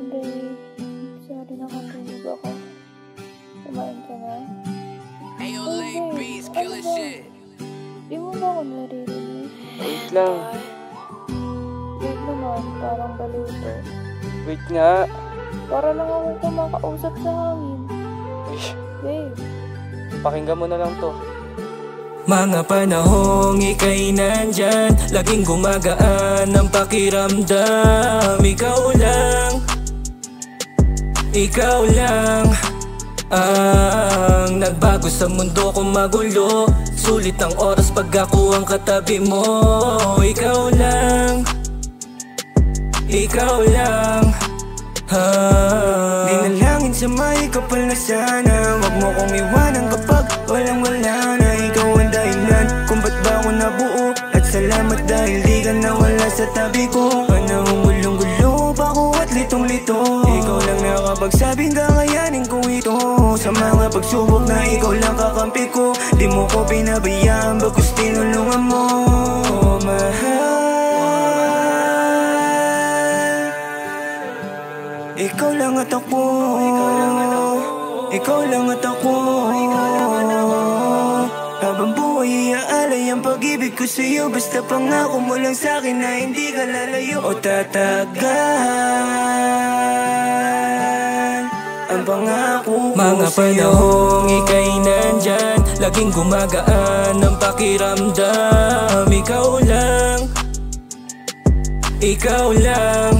babe. Sorry, nakatulog ako. Kumain ka na? Ayo, Oh, late babe. beats, Ano killer ba? shit. Di mo ba ako naririnig? Wait lang. Babe naman, parang baliw to. Wait nga. Para lang akong kumakausap sa hangin. Uy, Babe. pakinggan mo na lang to. Mga panahong ika'y nandyan, laging gumagaan ang pakiramdam. Ikaw lang ang nagbago sa mundo kong magulo. Sulit ang oras pag ako ang katabi mo. Ikaw lang Dinalangin sa may kapal na sana. Wag mo kong iwanan kapag walang-wala na. Ikaw ang dahilan kung ba't ba ako nabuo. At salamat dahil di ka nawala sa tabi ko. Panahong gulong-gulo pa ako at litong-lito. Ikaw lang nakapagsabing kakayanin ko ito. Sa mga pagsubok na ikaw lang kakampi ko. Di mo ko pinabayaan bagkus tinulungan mo. Oh, mahal, ikaw lang at ako. Ikaw lang at ako. Habang buhay iaalay ang pag-ibig ko sa'yo. Basta pangako mo lang sa'kin na hindi ka lalayo. O tatagal ang pangako ko mga sa'yo. Panahong ika'y nandyan, laging gumagaan ang pakiramdam. Ikaw lang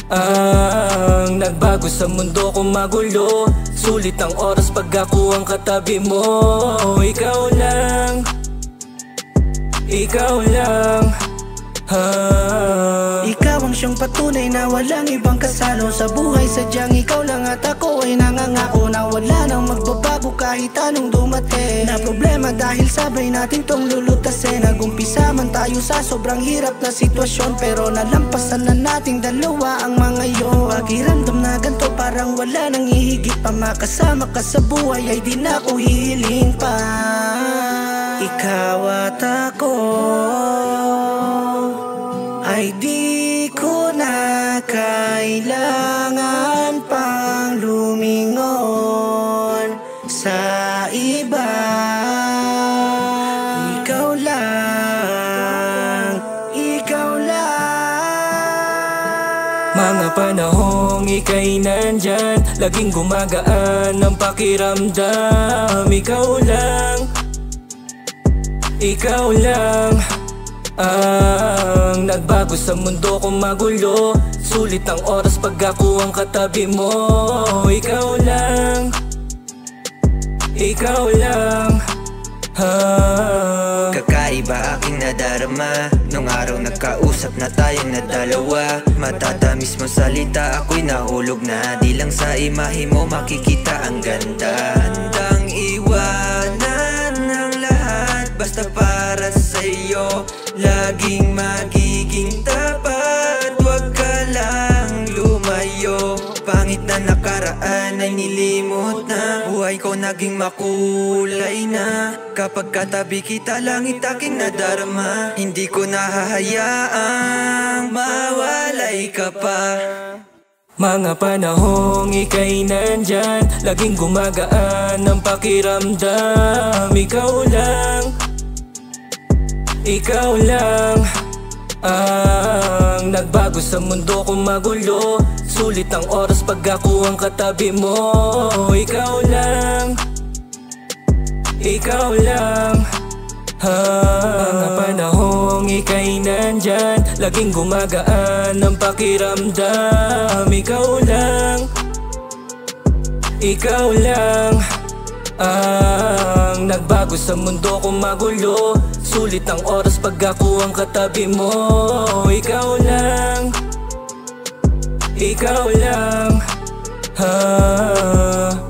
ang nagbago sa mundo kong magulo. Sulit ang oras pag ako ang katabi mo. Ikaw lang Ikaw ang siyang patunay na walang ibang kasalo sa buhay. Sadyang ikaw lang at ako ay nangangako na wala nang magbabago kahit anong dumating na problema. Dahil sabay natin tong lulutasin. Nag-umpisa man tayo sa sobrang hirap na sitwasyon, pero nalampasan na nating dalawa ang mga yun. Pakiramdam na ganito parang wala nang ihigit pa. Makasama ka sa buhay ay di na ko hihiling pa. Ikaw at ako ay di ko na kailangan pang lumingon sa iba. Ikaw lang mga panahong ika'y nandyan, laging gumagaan ang pakiramdam. Ikaw lang ang nagbago sa mundo kong magulo. Sulit ang oras pag ako ang katabi mo. Ikaw lang Kakaiba aking nadarama nung araw nagkausap na tayong nadalawa. Matatamis mo salita, ako'y nahulog na. Di lang sa imahe mo makikita ang ganda. Handang iwanan ang lahat basta para sa'yo. Laging magiging tapat, wag ka lang lumayo. Pangit na nakaraan ay nilimot na. Buhay ko naging makulay na kapag katabi kita, langit aking nadarama. Hindi ko nahahayaang mawalay ka pa. Mga panahong ika'y nandyan, laging gumagaan ang pakiramdam. Ikaw lang ang nagbago sa mundo kong magulo. Sulit ang oras pag ako ang katabi mo. Ikaw lang mga panahong ika'y nandyan, laging gumagaan ang pakiramdam. Ikaw lang ang nagbago sa mundo kong magulo. Sulit ang oras pag ako ang katabi mo. Ikaw lang